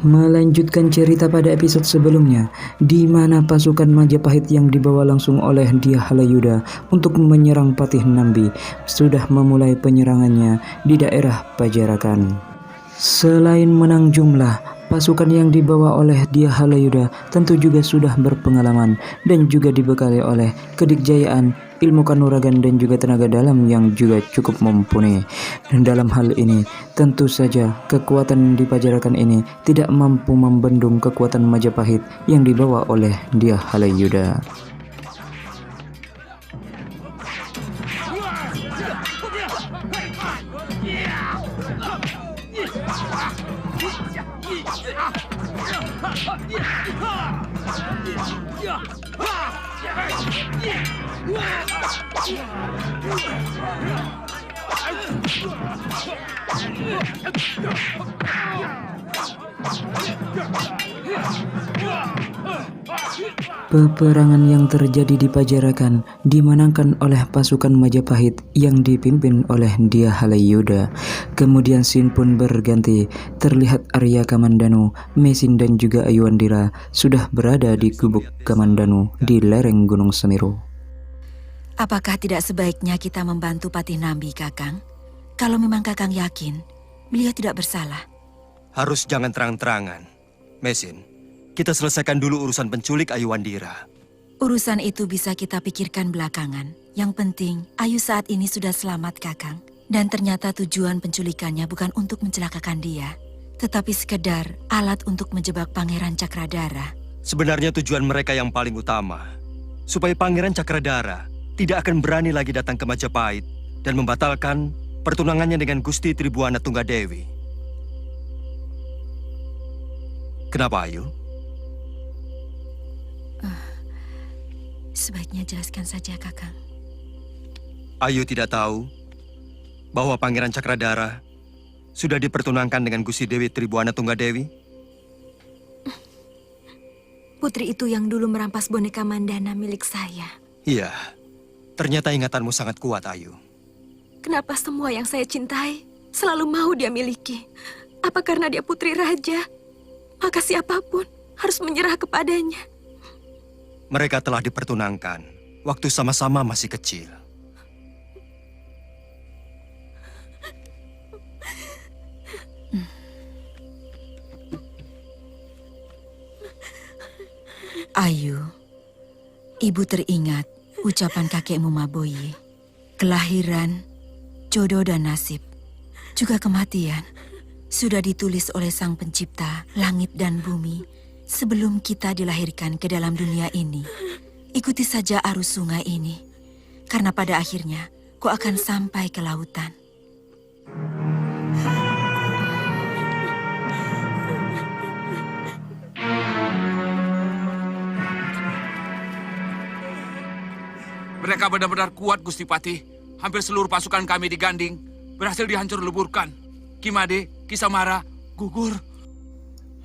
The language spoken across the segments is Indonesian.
Melanjutkan cerita pada episode sebelumnya, di mana pasukan Majapahit yang dibawa langsung oleh Dyah Halayuda untuk menyerang Patih Nambi sudah memulai penyerangannya di daerah Pajarakan. Selain menang jumlah, pasukan yang dibawa oleh Dyah Halayuda tentu juga sudah berpengalaman dan juga dibekali oleh kedikjayaan, ilmu kanuragan dan juga tenaga dalam yang juga cukup mumpuni. Dan dalam hal ini, tentu saja kekuatan di Pajarakan ini tidak mampu membendung kekuatan Majapahit yang dibawa oleh Dyah Halayuda. Peperangan yang terjadi di Pajarakan dimenangkan oleh pasukan Majapahit yang dipimpin oleh Dyah Halayuda. Kemudian scene pun berganti, terlihat Arya Kamandanu, Mesin dan juga Ayuandira sudah berada di gubuk Kamandanu di lereng Gunung Semeru. Apakah tidak sebaiknya kita membantu Patih Nambi, Kakang? Kalau memang Kakang yakin, beliau tidak bersalah. Harus jangan terang-terangan. Mesin, kita selesaikan dulu urusan penculik Ayuandira. Urusan itu bisa kita pikirkan belakangan. Yang penting, Ayu saat ini sudah selamat, Kakang. Dan ternyata tujuan penculikannya bukan untuk mencelakakan dia, tetapi sekedar alat untuk menjebak Pangeran Cakradara. Sebenarnya tujuan mereka yang paling utama, supaya Pangeran Cakradara tidak akan berani lagi datang ke Majapahit dan membatalkan pertunangannya dengan Gusti Tribuana Tunggadewi. Kenapa, Ayu? Sebaiknya jelaskan saja, Kakang. Ayu tidak tahu bahwa Pangeran Cakradara sudah dipertunangkan dengan Gusti Dewi Tribuana Tunggadewi? Putri itu yang dulu merampas boneka Mandana milik saya. Iya, ternyata ingatanmu sangat kuat, Ayu. Kenapa semua yang saya cintai selalu mau dia miliki? Apa karena dia putri raja? Maka siapapun harus menyerah kepadanya. Mereka telah dipertunangkan waktu sama-sama masih kecil. Ayu, ibu teringat ucapan kakekmu Maboye. Kelahiran, jodoh dan nasib, juga kematian sudah ditulis oleh Sang Pencipta langit dan bumi sebelum kita dilahirkan ke dalam dunia ini. Ikuti saja arus sungai ini, karena pada akhirnya kau akan sampai ke lautan. Mereka benar-benar kuat, Gusti Patih. Hampir seluruh pasukan kami di Ganding berhasil dihancur leburkan. Kimade, Kisamara, gugur.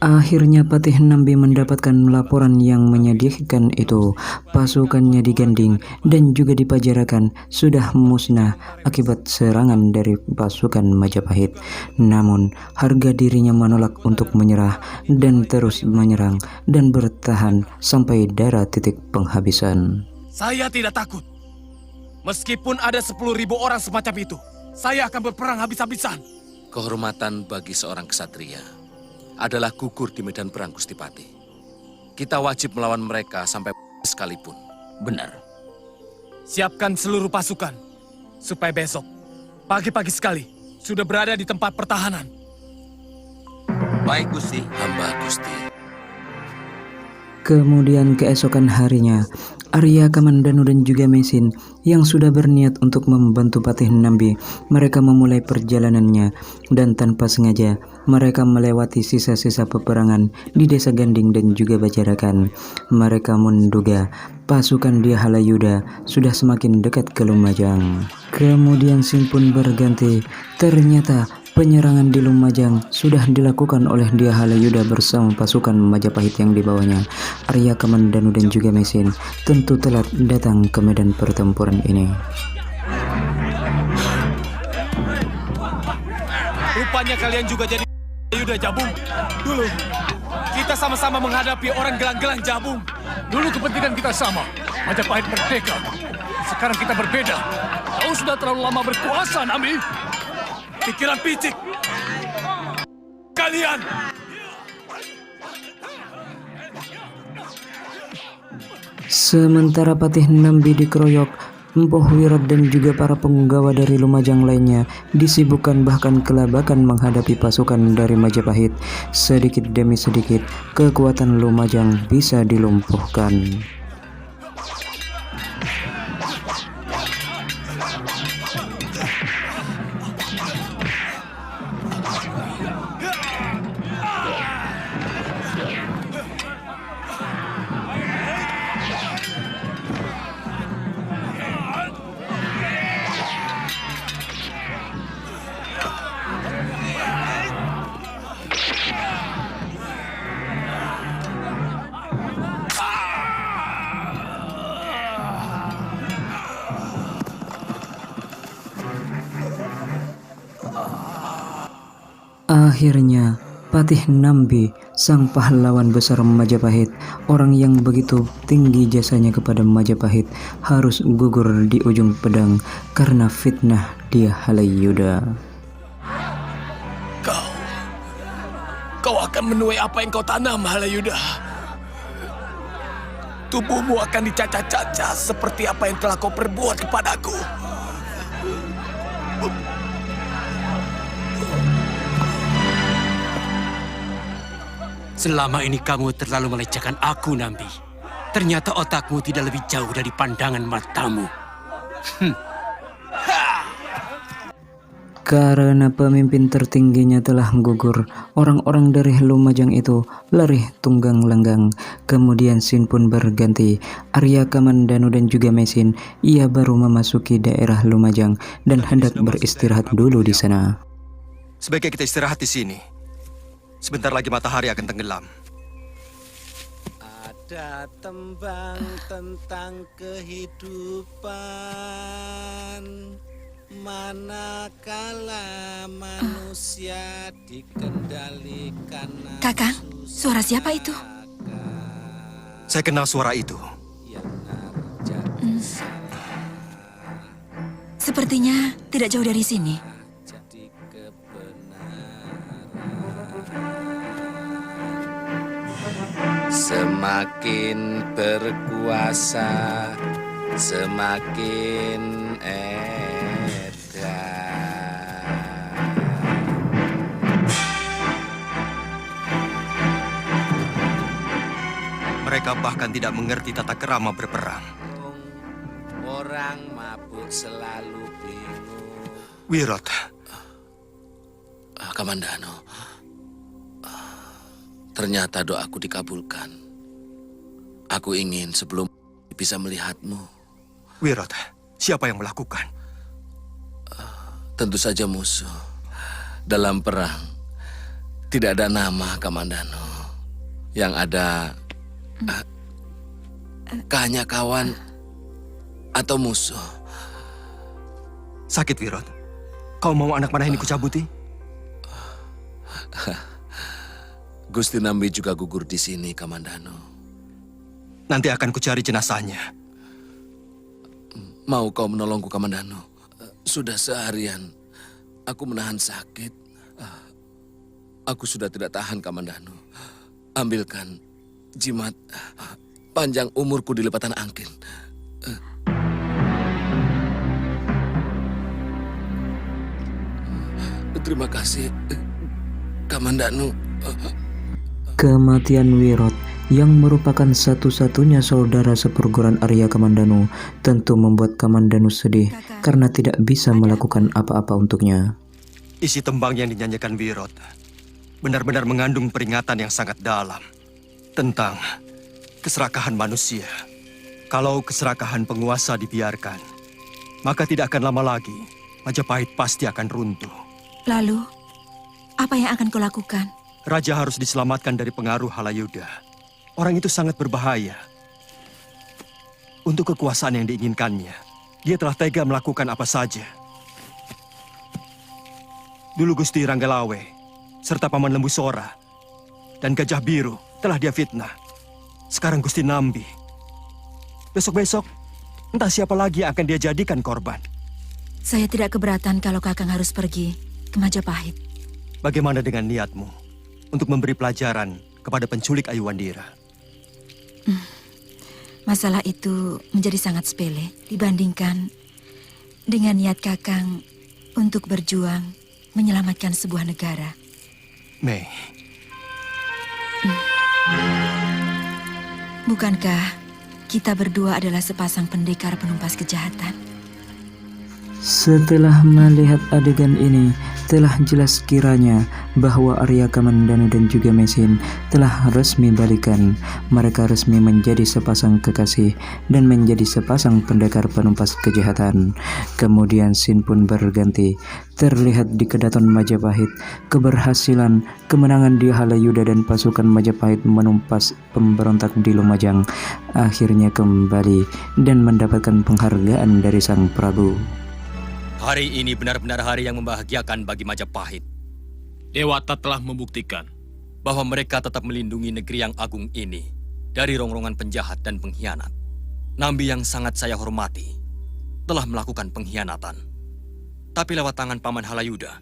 Akhirnya Patih Nambi mendapatkan laporan yang menyedihkan itu. Pasukannya di Ganding dan juga di Pajarakan sudah musnah akibat serangan dari pasukan Majapahit. Namun harga dirinya menolak untuk menyerah dan terus menyerang dan bertahan sampai darah titik penghabisan. Saya tidak takut. Meskipun ada 10.000 orang semacam itu, saya akan berperang habis-habisan. Kehormatan bagi seorang ksatria adalah gugur di medan perang, Gusti Patih. Kita wajib melawan mereka sampai sekalipun. Benar. Siapkan seluruh pasukan, supaya besok, pagi-pagi sekali, sudah berada di tempat pertahanan. Baik, Gusti. Hamba Gusti. Kemudian keesokan harinya, Arya Kamandanu dan juga Mesin yang sudah berniat untuk membantu Patih Nambi, mereka memulai perjalanannya dan tanpa sengaja mereka melewati sisa-sisa peperangan di desa Ganding dan juga Pajarakan. Mereka menduga pasukan Dyah Halayuda sudah semakin dekat ke Lumajang. Kemudian scene pun berganti, ternyata penyerangan di Lumajang sudah dilakukan oleh Dyah Halayuda bersama pasukan Majapahit yang dibawanya. Arya Kamandanu dan juga Mesin tentu telat datang ke medan pertempuran ini. Rupanya kalian juga jadi Yuda Jabung, dulu kita sama-sama menghadapi orang gelang-gelang Jabung. Dulu kepentingan kita sama, Majapahit merdeka. Sekarang kita berbeda. Kau sudah terlalu lama berkuasa, Nambi. Pikiran picik. Kalian. Sementara Patih Nambi dikeroyok, Empuh Wirat dan juga para penggawa dari Lumajang lainnya disibukkan bahkan kelabakan menghadapi pasukan dari Majapahit. Sedikit demi sedikit, kekuatan Lumajang bisa dilumpuhkan. Akhirnya, Patih Nambi, sang pahlawan besar Majapahit, orang yang begitu tinggi jasanya kepada Majapahit, harus gugur di ujung pedang karena fitnah dia Halayuda. Kau akan menuai apa yang kau tanam, Halayuda. Tubuhmu akan dicacah-cacah seperti apa yang telah kau perbuat kepadaku. Selama ini kamu terlalu melecehkan aku, Nambi. Ternyata otakmu tidak lebih jauh dari pandangan matamu. Karena pemimpin tertingginya telah gugur, orang-orang dari Lumajang itu lari tunggang langgang. Kemudian Sin pun berganti. Arya Kamandanu dan juga Mesin, ia baru memasuki daerah Lumajang dan hendak beristirahat dulu di sana. Sebaiknya kita istirahat di sini. Sebentar lagi matahari akan tenggelam. Ada tembang tentang kehidupan, manakala manusia dikendalikan. Kakang, suara siapa itu? Saya kenal suara itu. Sepertinya tidak jauh dari sini. Semakin berkuasa, semakin edan. Mereka bahkan tidak mengerti tata kerama berperang. Orang mabuk selalu bingung. Wirot, Kamandano, ternyata doaku dikabulkan. Aku ingin sebelum bisa melihatmu. Wirot, siapa yang melakukan? Tentu saja musuh. Dalam perang, tidak ada nama, Kamandano. Yang ada hanya kawan atau musuh. Sakit, Wirot. Kau mau anak panah ini kucabuti? Gusti Nambi juga gugur di sini, Kamandano. Nanti akan kucari jenazahnya. Mau kau menolongku, Kamandano? Sudah seharian aku menahan sakit. Aku sudah tidak tahan, Kamandano. Ambilkan jimat panjang umurku di lepatan angkin. Terima kasih, Kamandano. Kematian Wirot yang merupakan satu-satunya saudara seperguruan Arya Kamandanu tentu membuat Kamandanu sedih karena tidak bisa melakukan apa-apa untuknya. Isi tembang yang dinyanyikan Wirot benar-benar mengandung peringatan yang sangat dalam tentang keserakahan manusia. Kalau keserakahan penguasa dibiarkan, maka tidak akan lama lagi Majapahit pasti akan runtuh. Lalu, apa yang akan kau lakukan? Raja harus diselamatkan dari pengaruh Halayuda. Orang itu sangat berbahaya. Untuk kekuasaan yang diinginkannya, dia telah tega melakukan apa saja. Dulu Gusti Ranggalawe serta Paman Lembu Sora, dan Gajah Biru telah dia fitnah. Sekarang Gusti Nambi. Besok-besok, entah siapa lagi yang akan dia jadikan korban. Saya tidak keberatan kalau Kakang harus pergi ke Majapahit. Bagaimana dengan niatmu untuk memberi pelajaran kepada penculik Ayuwandira? Masalah itu menjadi sangat sepele dibandingkan dengan niat Kakang untuk berjuang menyelamatkan sebuah negara. Mei, Bukankah kita berdua adalah sepasang pendekar penumpas kejahatan? Setelah melihat adegan ini, telah jelas kiranya bahwa Arya Kamandanu dan juga Mesin telah resmi balikan. Mereka resmi menjadi sepasang kekasih dan menjadi sepasang pendekar penumpas kejahatan. Kemudian scene pun berganti. Terlihat di Kedaton Majapahit, keberhasilan kemenangan di Halayuda dan pasukan Majapahit menumpas pemberontak di Lumajang akhirnya kembali dan mendapatkan penghargaan dari Sang Prabu. Hari ini benar-benar hari yang membahagiakan bagi Majapahit. Dewata telah membuktikan bahwa mereka tetap melindungi negeri yang agung ini dari rongrongan penjahat dan pengkhianat. Nambi yang sangat saya hormati telah melakukan pengkhianatan. Tapi lewat tangan Paman Halayuda,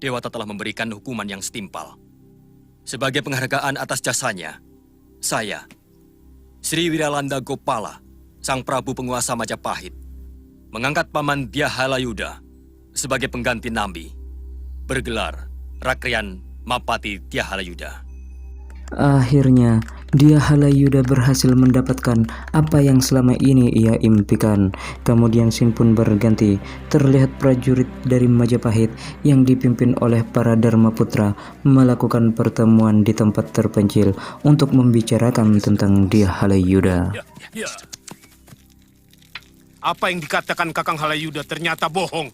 Dewata telah memberikan hukuman yang setimpal. Sebagai penghargaan atas jasanya, saya, Sri Wiralanda Gopala, Sang Prabu Penguasa Majapahit, mengangkat Paman Dia Halayuda sebagai pengganti Nambi, bergelar Rakrian Mapati Dia Halayuda. Akhirnya, Dia Halayuda berhasil mendapatkan apa yang selama ini ia impikan. Kemudian scene pun berganti. Terlihat prajurit dari Majapahit yang dipimpin oleh para Dharmaputra melakukan pertemuan di tempat terpencil untuk membicarakan tentang Dia Halayuda. Ya. Apa yang dikatakan Kakang Halayuda ternyata bohong.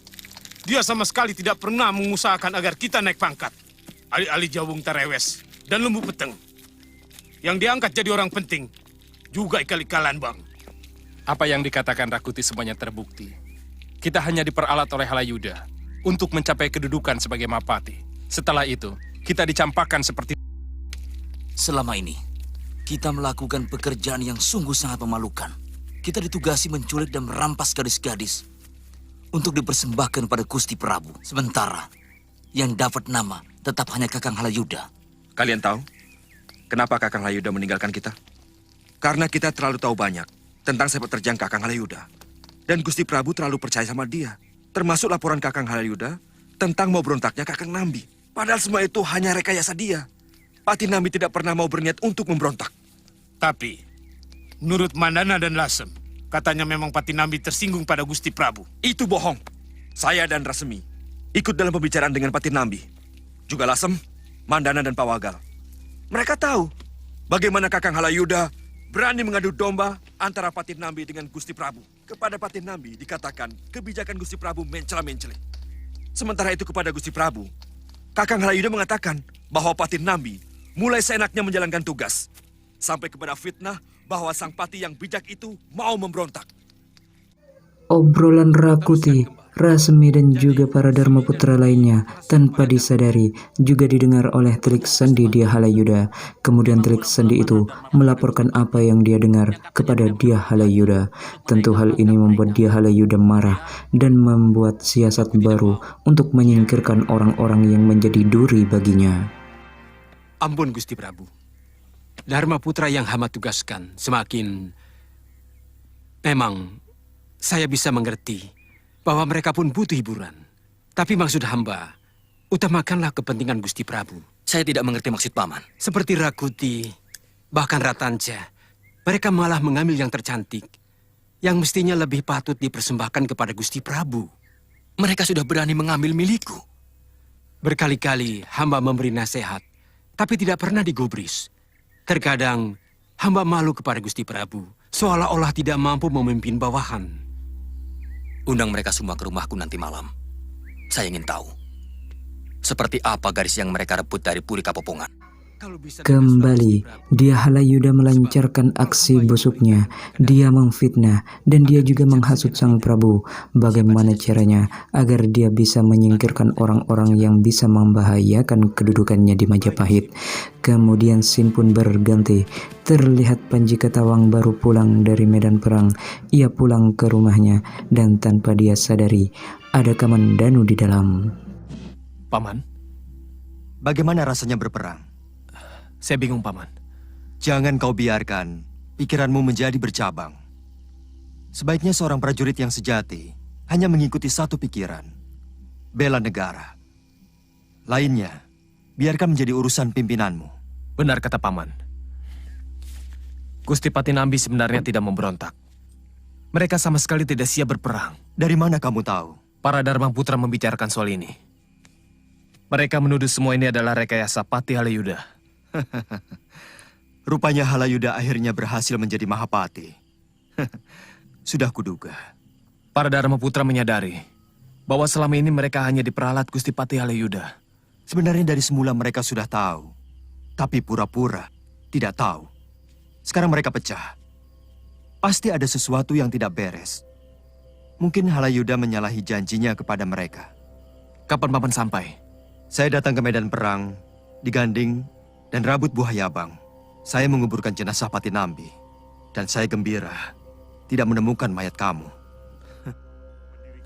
Dia sama sekali tidak pernah mengusahakan agar kita naik pangkat. Alih-alih Jawung Tarewes dan Lembu Peteng. Yang diangkat jadi orang penting. Juga ikal-ikalan, Bang. Apa yang dikatakan Rakuti semuanya terbukti. Kita hanya diperalat oleh Halayuda untuk mencapai kedudukan sebagai Mapati. Setelah itu, kita dicampakkan seperti... Selama ini, kita melakukan pekerjaan yang sungguh sangat memalukan. Kita ditugasi menculik dan merampas gadis-gadis untuk dipersembahkan pada Gusti Prabu. Sementara, yang dapat nama tetap hanya Kakang Halayuda. Kalian tahu kenapa Kakang Halayuda meninggalkan kita? Karena kita terlalu tahu banyak tentang sepak terjang Kakang Halayuda. Dan Gusti Prabu terlalu percaya sama dia. Termasuk laporan Kakang Halayuda tentang mau berontaknya Kakang Nambi. Padahal semua itu hanya rekayasa dia. Pati Nambi tidak pernah mau berniat untuk memberontak. Tapi, menurut Mandana dan Lasem, katanya memang Pati Nambi tersinggung pada Gusti Prabu. Itu bohong. Saya dan Rasemi ikut dalam pembicaraan dengan Pati Nambi. Juga Lasem, Mandana dan Pawagal. Mereka tahu bagaimana Kakang Halayuda berani mengadu domba antara Pati Nambi dengan Gusti Prabu. Kepada Pati Nambi dikatakan kebijakan Gusti Prabu mencela-mencele. Sementara itu kepada Gusti Prabu, Kakang Halayuda mengatakan bahwa Pati Nambi mulai seenaknya menjalankan tugas. Sampai kepada fitnah bahwa sang Pati yang bijak itu mau memberontak. Obrolan Rakuti, Rasemi dan juga para Dharmaputra lainnya tanpa disadari juga didengar oleh Telik Sandi Dia Halayuda. Kemudian Telik Sandi itu melaporkan apa yang dia dengar kepada Dia Halayuda. Tentu hal ini membuat Dia Halayuda marah dan membuat siasat baru untuk menyingkirkan orang-orang yang menjadi duri baginya. Ampun Gusti Prabu. Dharma Putra yang hamba tugaskan semakin... Memang, saya bisa mengerti bahwa mereka pun butuh hiburan. Tapi maksud hamba, utamakanlah kepentingan Gusti Prabu. Saya tidak mengerti maksud Paman. Seperti Rakuti, bahkan Ratanja, mereka malah mengambil yang tercantik, yang mestinya lebih patut dipersembahkan kepada Gusti Prabu. Mereka sudah berani mengambil milikku. Berkali-kali hamba memberi nasihat, tapi tidak pernah digubris. Terkadang hamba malu kepada Gusti Prabu, seolah-olah tidak mampu memimpin bawahan. Undang mereka semua ke rumahku nanti malam. Saya ingin tahu, seperti apa garis yang mereka rebut dari Puri Kapopongan. Kembali, dia Halayuda melancarkan aksi busuknya. Dia memfitnah dan dia juga menghasut sang Prabu. Bagaimana caranya agar dia bisa menyingkirkan orang-orang yang bisa membahayakan kedudukannya di Majapahit. Kemudian scene pun berganti. Terlihat Panji Ketawang baru pulang dari medan perang. Ia pulang ke rumahnya dan tanpa dia sadari ada Kamandanu di dalam. Paman, Bagaimana rasanya berperang? saya bingung, Paman. Jangan kau biarkan pikiranmu menjadi bercabang. Sebaiknya seorang prajurit yang sejati hanya mengikuti satu pikiran, bela negara. Lainnya, biarkan menjadi urusan pimpinanmu. Benar kata Paman. Gusti Patinambi sebenarnya tidak memberontak. Mereka sama sekali tidak siap berperang. Dari mana kamu tahu? Para Dharma Putra membicarakan soal ini. Mereka menuduh semua ini adalah rekayasa Pati Halayuda. Rupanya Halayuda akhirnya berhasil menjadi Mahapati. Sudah kuduga. Para Dharma Putra menyadari bahwa selama ini mereka hanya diperalat Gusti Pati Halayuda. Sebenarnya dari semula mereka sudah tahu, tapi pura-pura tidak tahu. Sekarang mereka pecah. Pasti ada sesuatu yang tidak beres. Mungkin Halayuda menyalahi janjinya kepada mereka. Kapan Paman sampai? Saya datang ke medan perang, diganding, dan rabut Buhayabang. Saya menguburkan jenazah Patinambi. Dan saya gembira tidak menemukan mayat kamu.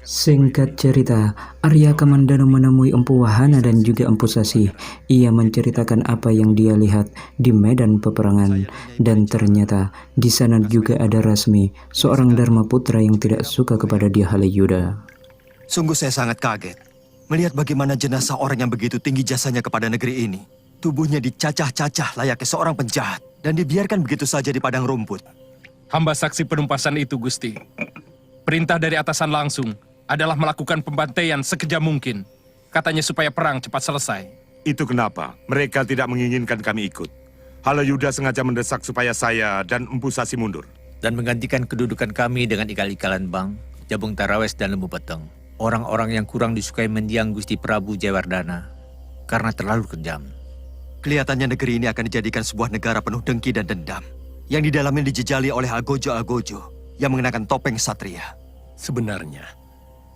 Singkat cerita, Arya Kamandanu menemui Empu Wahana dan juga Empu Sasi. Ia menceritakan apa yang dia lihat di medan peperangan. Dan ternyata di sana juga ada Rasmi, seorang Dharma Putra yang tidak suka kepada dia Halayuda. Sungguh saya sangat kaget melihat bagaimana jenazah orang yang begitu tinggi jasanya kepada negeri ini. Tubuhnya dicacah-cacah layaknya seorang penjahat dan dibiarkan begitu saja di padang rumput. Hamba saksi penumpasan itu, Gusti. Perintah dari atasan langsung adalah melakukan pembantaian sekejam mungkin. Katanya supaya perang cepat selesai. Itu kenapa mereka tidak menginginkan kami ikut. Halayuda sengaja mendesak supaya saya dan Empu Sasi mundur. Dan menggantikan kedudukan kami dengan ikal-ikalan Bang, Jabung Tarawes dan Lembu Peteng. Orang-orang yang kurang disukai mendiang Gusti Prabu Jayawardana karena terlalu kejam. Kelihatannya negeri ini akan dijadikan sebuah negara penuh dengki dan dendam. Yang di dalamnya dijejali oleh agojo-agojo yang mengenakan topeng satria. Sebenarnya,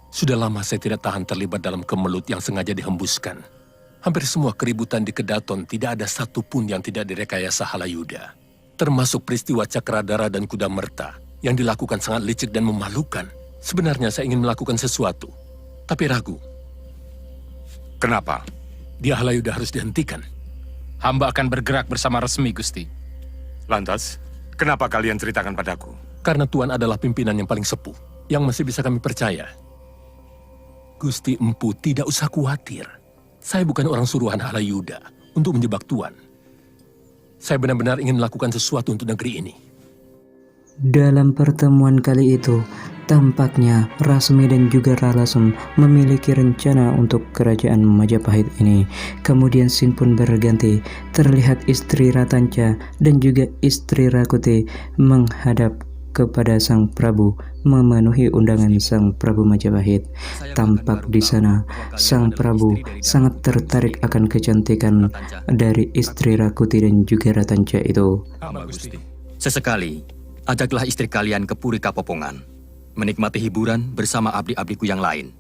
sudah lama saya tidak tahan terlibat dalam kemelut yang sengaja dihembuskan. Hampir semua keributan di Kedaton tidak ada satupun yang tidak direkayasa Halayuda. Termasuk peristiwa Cakradara dan Kuda Merta yang dilakukan sangat licik dan memalukan. Sebenarnya saya ingin melakukan sesuatu, tapi ragu. Kenapa? Dia Halayuda harus dihentikan. Hamba akan bergerak bersama resmi, Gusti. Lantas, kenapa kalian ceritakan padaku? Karena Tuan adalah pimpinan yang paling sepuh, yang masih bisa kami percaya. Gusti Empu tidak usah khawatir. Saya bukan orang suruhan Halayuda untuk menjebak Tuan. Saya benar-benar ingin melakukan sesuatu untuk negeri ini. Dalam pertemuan kali itu, tampaknya Rasmi dan juga Ralasum memiliki rencana untuk kerajaan Majapahit ini. Kemudian scene pun berganti. Terlihat istri Ratanca dan juga istri Rakuti menghadap kepada Sang Prabu, memenuhi undangan Sang Prabu Majapahit. Tampak di sana Sang Prabu sangat tertarik akan kecantikan dari istri Rakuti dan juga Ratanca itu. Sesekali, ajaklah istri kalian ke Puri Kapopongan, menikmati hiburan bersama abdi-abdiku yang lain.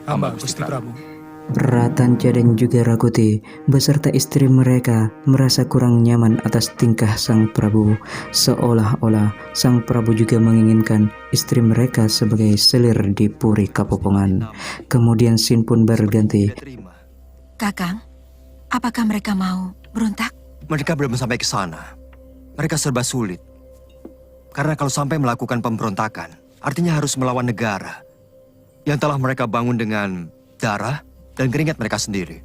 Hamba Gusti Prabu. Ratanca dan juga Rakuti beserta istri mereka merasa kurang nyaman atas tingkah Sang Prabu. Seolah-olah Sang Prabu juga menginginkan istri mereka sebagai selir di Puri Kapopongan. Kemudian scene pun berganti. Kakang, apakah mereka mau berontak? Mereka belum sampai ke sana. Mereka serba sulit. Karena kalau sampai melakukan pemberontakan, artinya harus melawan negara yang telah mereka bangun dengan darah dan keringat mereka sendiri.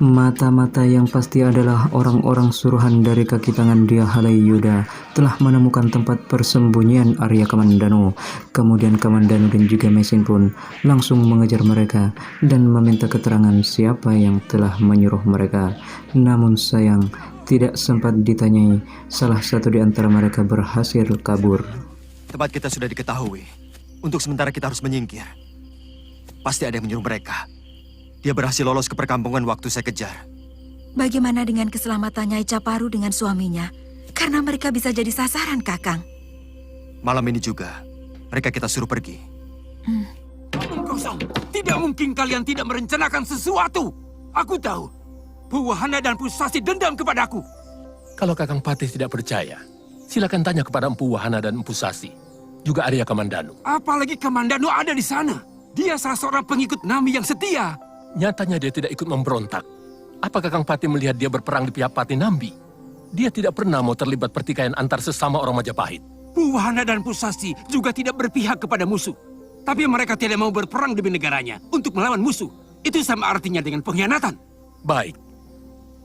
Mata-mata yang pasti adalah orang-orang suruhan dari kaki tangan dia Halayuda telah menemukan tempat persembunyian Arya Kamandanu. Kemudian Kamandanu dan juga Mesin pun langsung mengejar mereka dan meminta keterangan siapa yang telah menyuruh mereka. Namun sayang, tidak sempat ditanyai, salah satu di antara mereka berhasil kabur. Tempat kita sudah diketahui. Untuk sementara kita harus menyingkir. Pasti ada yang menyuruh mereka. Dia berhasil lolos ke perkampungan waktu saya kejar. Bagaimana dengan keselamatan Nyai Caparu dengan suaminya? Karena mereka bisa jadi sasaran, Kakang. Malam ini juga, mereka kita suruh pergi. Omong kosong. Tidak mungkin kalian tidak merencanakan sesuatu. Aku tahu. Puwahana dan Pusasi dendam kepadaku. Kalau Kakang Patih tidak percaya, silakan tanya kepada Empu Wahana dan Empu Sasi. Juga Arya Kamandanu. Apalagi Kamandanu ada di sana. Dia salah seorang pengikut Nami yang setia. Nyatanya dia tidak ikut memberontak. Apa Kakang Patih melihat dia berperang di pihak Patih Nambi? Dia tidak pernah mau terlibat pertikaian antar sesama orang Majapahit. Puwahana dan Pusasi juga tidak berpihak kepada musuh. Tapi mereka tidak mau berperang demi negaranya untuk melawan musuh. Itu sama artinya dengan pengkhianatan. Baik.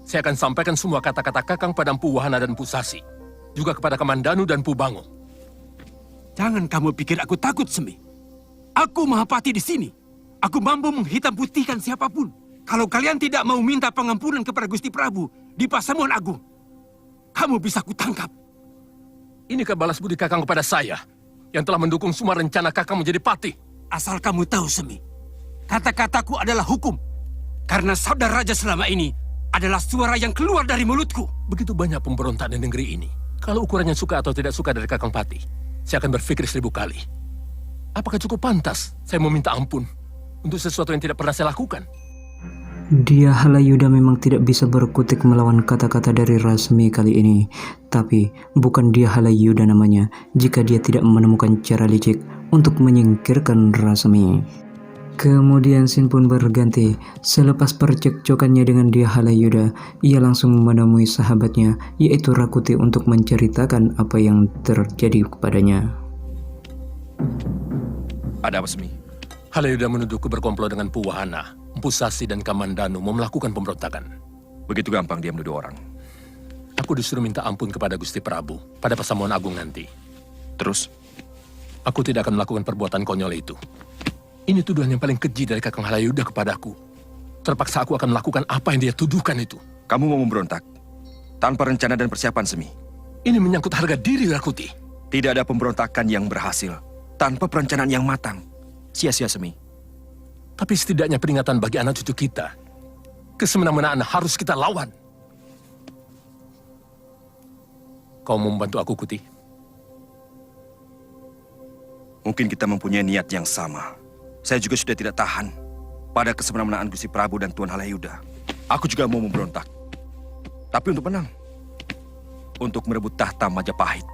Saya akan sampaikan semua kata-kata Kakang pada Empu Wahana dan Empu Sasi. Juga kepada Kamandanu dan Empu Bango. Jangan kamu pikir aku takut, Semi. Aku Mahapati di sini. Aku mampu menghitam putihkan siapapun. Kalau kalian tidak mau minta pengampunan kepada Gusti Prabu di Pasamuan Agung, kamu bisa kutangkap. Inikah balas budi Kakang kepada saya yang telah mendukung semua rencana Kakang menjadi patih? Asal kamu tahu, Semi, kata-kataku adalah hukum. Karena sabda raja selama ini adalah suara yang keluar dari mulutku. Begitu banyak pemberontak di negeri ini. Kalau ukurannya suka atau tidak suka dari Kakang Patih, saya akan berpikir 1000 kali. Apakah cukup pantas saya meminta ampun untuk sesuatu yang tidak pernah saya lakukan? Dia Halayuda memang tidak bisa berkutik melawan kata-kata dari Rasmi kali ini. Tapi bukan dia Halayuda namanya jika dia tidak menemukan cara licik untuk menyingkirkan Rasmi. Kemudian Sin pun berganti. Selepas percekcokannya dengan dia Halayuda, ia langsung menemui sahabatnya yaitu Rakuti untuk menceritakan apa yang terjadi kepadanya. Ada apa, Semi? Halayuda menuduhku berkomplot dengan Puwahana, Empu Sasi dan Kamandanu mau melakukan pemberontakan. Begitu gampang dia menuduh orang. Aku disuruh minta ampun kepada Gusti Prabu pada Pasamuan Agung nanti. Terus? Aku tidak akan melakukan perbuatan konyol itu. Ini tuduhan yang paling keji dari Kakang Halayuda kepadaku. Terpaksa aku akan melakukan apa yang dia tuduhkan itu. Kamu mau memberontak tanpa rencana dan persiapan, Semi. Ini menyangkut harga diri, Rakuti. Tidak ada pemberontakan yang berhasil tanpa perencanaan yang matang. Sia-sia, Semi. Tapi setidaknya peringatan bagi anak cucu kita. Kesemena-menaan harus kita lawan. Kau mau membantu aku, Kuti? Mungkin kita mempunyai niat yang sama. Saya juga sudah tidak tahan pada kesemena-menaan Gusti Prabu dan Tuan Halayuda. Aku juga mau memberontak. Tapi untuk menang. Untuk merebut tahta Majapahit.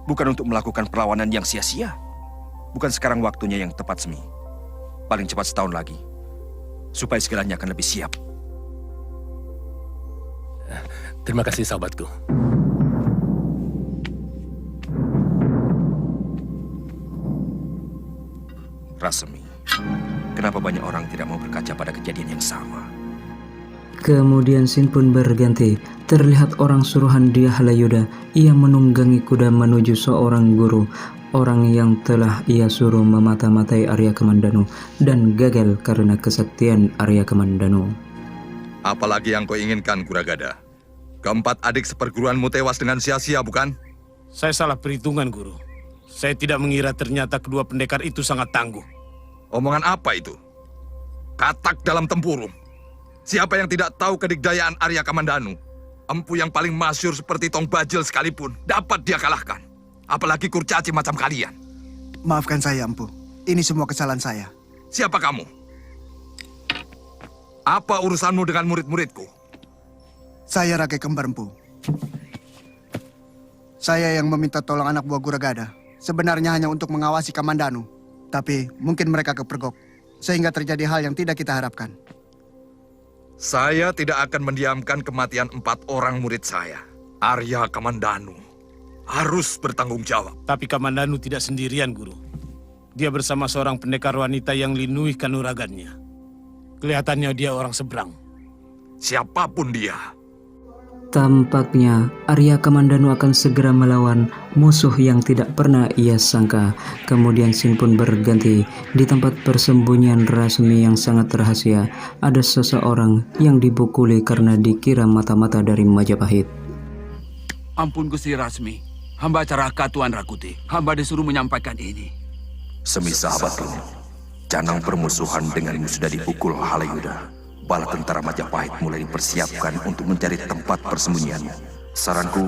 Bukan untuk melakukan perlawanan yang sia-sia. Bukan sekarang waktunya yang tepat, Semi. Paling cepat setahun lagi. Supaya segalanya akan lebih siap. Terima kasih, sahabatku. Rasemi, kenapa banyak orang tidak mau berkaca pada kejadian yang sama? Kemudian Sin pun berganti. Terlihat orang suruhan dia Halayuda. Ia menunggangi kuda menuju seorang guru. Orang yang telah ia suruh memata-matai Arya Kamandanu dan gagal karena kesaktian Arya Kamandanu. Apalagi yang kau inginkan, Kuragada? Keempat adik seperguruanmu tewas dengan sia-sia, bukan? Saya salah perhitungan, Guru. Saya tidak mengira ternyata kedua pendekar itu sangat tangguh. Omongan apa itu? Katak dalam tempurung. Siapa yang tidak tahu kedikdayaan Arya Kamandanu? Empu yang paling masyhur seperti Tong Bajil sekalipun dapat dia kalahkan. Apalagi kurcaci macam kalian. Maafkan saya, Empu. Ini semua kesalahan saya. Siapa kamu? Apa urusanmu dengan murid-muridku? Saya Rakai Kembar, Empu. Saya yang meminta tolong anak buah Kuragada. Sebenarnya hanya untuk mengawasi Kamandanu. Tapi mungkin mereka kepergok. Sehingga terjadi hal yang tidak kita harapkan. Saya tidak akan mendiamkan kematian 4 orang murid saya. Arya Kamandanu harus bertanggung jawab. Tapi Kamandanu tidak sendirian, Guru. Dia bersama seorang pendekar wanita yang linuih kanuragannya. Kelihatannya dia orang seberang. siapapun dia. Tampaknya Arya Kamandanu akan segera melawan musuh yang tidak pernah ia sangka. Kemudian scene pun berganti. Di tempat persembunyian Rasmi yang sangat rahasia, ada seseorang yang dipukuli karena dikira mata-mata dari Majapahit. Ampun Gusti Rasmi, hamba Caraka Tuan Rakuti. Hamba disuruh menyampaikan ini. Semi sahabatku, canang permusuhan denganmu sudah dipukul Halayuda. Bala tentara Majapahit mulai dipersiapkan untuk mencari tempat persembunyianmu. Saranku,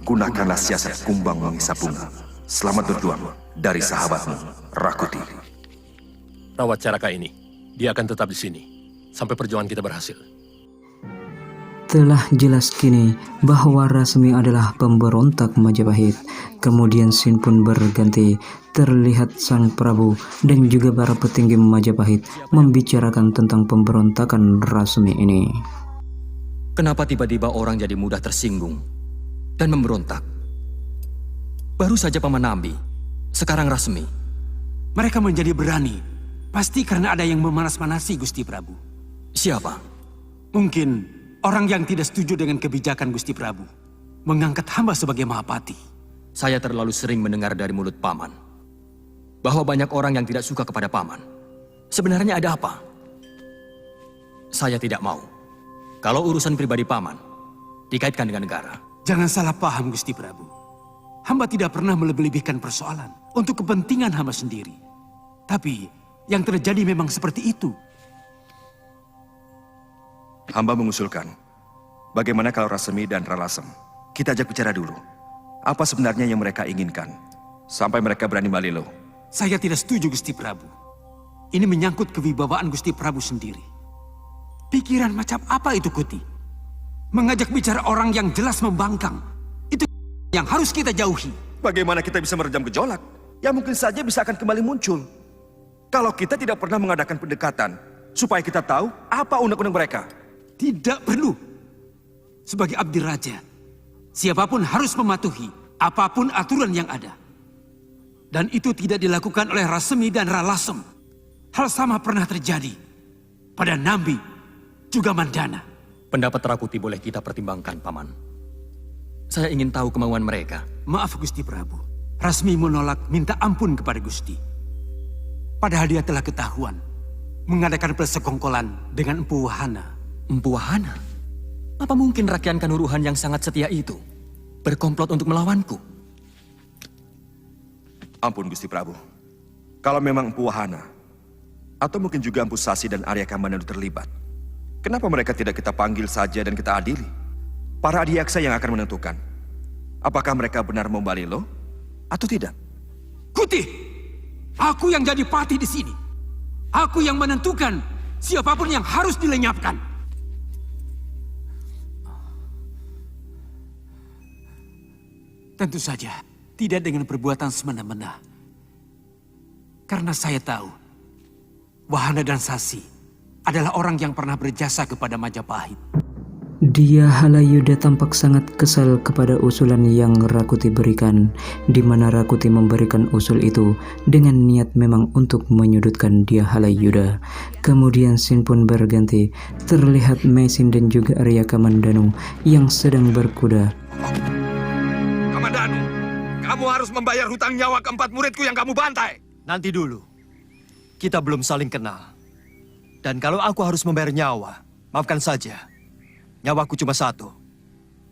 gunakanlah siasat kumbang mengisap bunga. Selamat berjuang dari sahabatmu, Rakuti. Rawat Caraka ini, dia akan tetap di sini sampai perjuangan kita berhasil. Telah jelas kini bahwa Rasmi adalah pemberontak Majapahit. Kemudian scene pun berganti. Terlihat Sang Prabu dan juga para petinggi Majapahit membicarakan tentang pemberontakan Rasmi ini. Kenapa tiba-tiba orang jadi mudah tersinggung dan memberontak? Baru saja Paman Nambi, sekarang Rasmi. Mereka menjadi berani, pasti karena ada yang memanas-manasi Gusti Prabu. Siapa? Mungkin orang yang tidak setuju dengan kebijakan Gusti Prabu mengangkat hamba sebagai Mahapati. Saya terlalu sering mendengar dari mulut Paman bahwa banyak orang yang tidak suka kepada Paman. Sebenarnya ada apa? Saya tidak mau kalau urusan pribadi Paman dikaitkan dengan negara. Jangan salah paham Gusti Prabu. Hamba tidak pernah melebih-lebihkan persoalan untuk kepentingan hamba sendiri. Tapi yang terjadi memang seperti itu. Hamba mengusulkan, bagaimana kalau Rasmi dan Ralasem kita ajak bicara dulu. Apa sebenarnya yang mereka inginkan sampai mereka berani malilo? Saya tidak setuju Gusti Prabu. Ini menyangkut kewibawaan Gusti Prabu sendiri. Pikiran macam apa itu Kuti? Mengajak bicara orang yang jelas membangkang. Itu yang harus kita jauhi. Bagaimana kita bisa meredam gejolak yang mungkin saja bisa akan kembali muncul kalau kita tidak pernah mengadakan pendekatan supaya kita tahu apa undang-undang mereka? Tidak perlu. Sebagai abdi raja, siapapun harus mematuhi apapun aturan yang ada. Dan itu tidak dilakukan oleh Rasmi dan Ralasem. Hal sama pernah terjadi pada Nambi juga Mandana. Pendapat Rakuti boleh kita pertimbangkan, Paman. Saya ingin tahu kemauan mereka. Maaf Gusti Prabu, Rasmi menolak minta ampun kepada Gusti. Padahal dia telah ketahuan mengadakan persekongkolan dengan Empu Wahana. Empu Wahana? Apa mungkin rakyat Kanuruhan yang sangat setia itu berkomplot untuk melawanku? Ampun Gusti Prabu, kalau memang Empu Wahana atau mungkin juga Empu Sasi dan Arya Kamandanu terlibat, kenapa mereka tidak kita panggil saja dan kita adili? Para adiaksa yang akan menentukan apakah mereka benar mau balilo atau tidak. Kuti, aku yang jadi patih di sini. Aku yang menentukan siapapun yang harus dilenyapkan. Tentu saja tidak dengan perbuatan semena-mena. Karena saya tahu Wahana dan Sasi adalah orang yang pernah berjasa kepada Majapahit. Dia Halayuda tampak sangat kesal kepada usulan yang Rakuti berikan, di mana Rakuti memberikan usul itu dengan niat memang untuk menyudutkan dia Halayuda. Kemudian scene pun berganti, terlihat Mesin dan juga Arya Kamandanu yang sedang berkuda. Kamandanu, kamu harus membayar hutang nyawa keempat muridku yang kamu bantai. Nanti dulu, kita belum saling kenal. Dan kalau aku harus membayar nyawa, maafkan saja. Nyawaku cuma satu,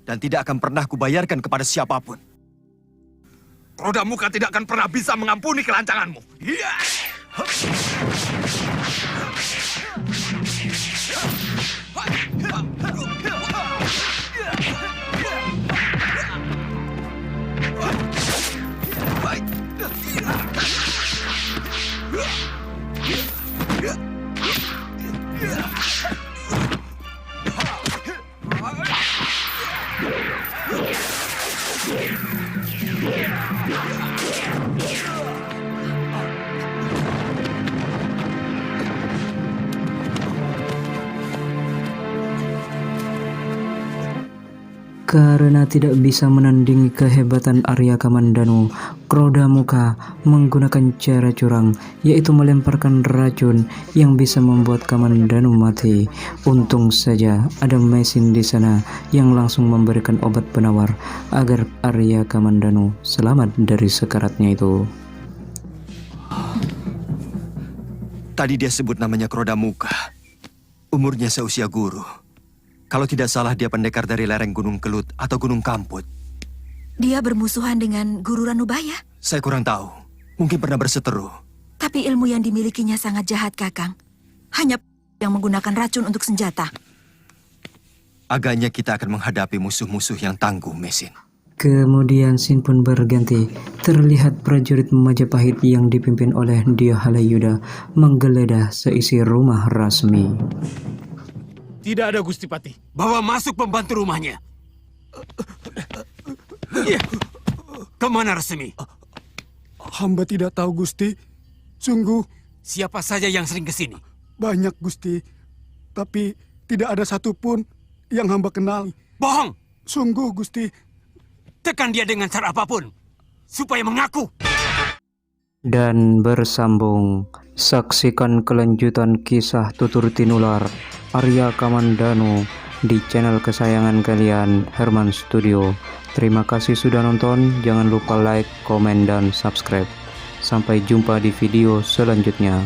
dan tidak akan pernah kubayarkan kepada siapapun. Roda muka tidak akan pernah bisa mengampuni kelancanganmu. Karena tidak bisa menandingi kehebatan Arya Kamandanu, Krodamuka menggunakan cara curang, yaitu melemparkan racun yang bisa membuat Kamandanu mati. Untung saja ada mesin di sana yang langsung memberikan obat penawar agar Arya Kamandanu selamat dari sekaratnya itu. Tadi dia sebut namanya Krodamuka. Umurnya seusia guru. Kalau tidak salah dia pendekar dari lereng Gunung Kelut atau Gunung Kamput. Dia bermusuhan dengan Guru Ranubaya. Saya kurang tahu. Mungkin pernah berseteru. Tapi ilmu yang dimilikinya sangat jahat, Kakang. Hanya yang menggunakan racun untuk senjata. Agaknya kita akan menghadapi musuh-musuh yang tangguh, Mesin. Kemudian scene pun berganti. Terlihat prajurit Majapahit yang dipimpin oleh Dia Halayuda menggeledah seisi rumah Rasmi. Tidak ada Gusti Patih. Bawa masuk pembantu rumahnya. Iya. Kemana Rasmi? Hamba tidak tahu, Gusti. Sungguh. Siapa saja yang sering ke sini? Banyak, Gusti. Tapi tidak ada satupun yang hamba kenal. Bohong! Sungguh, Gusti. Tekan dia dengan cara apapun, supaya mengaku. Dan bersambung, saksikan kelanjutan kisah Tutur Tinular Arya Kamandanu di channel kesayangan kalian, Herman Studio. Terima kasih sudah nonton, jangan lupa like, komen, dan subscribe. Sampai jumpa di video selanjutnya.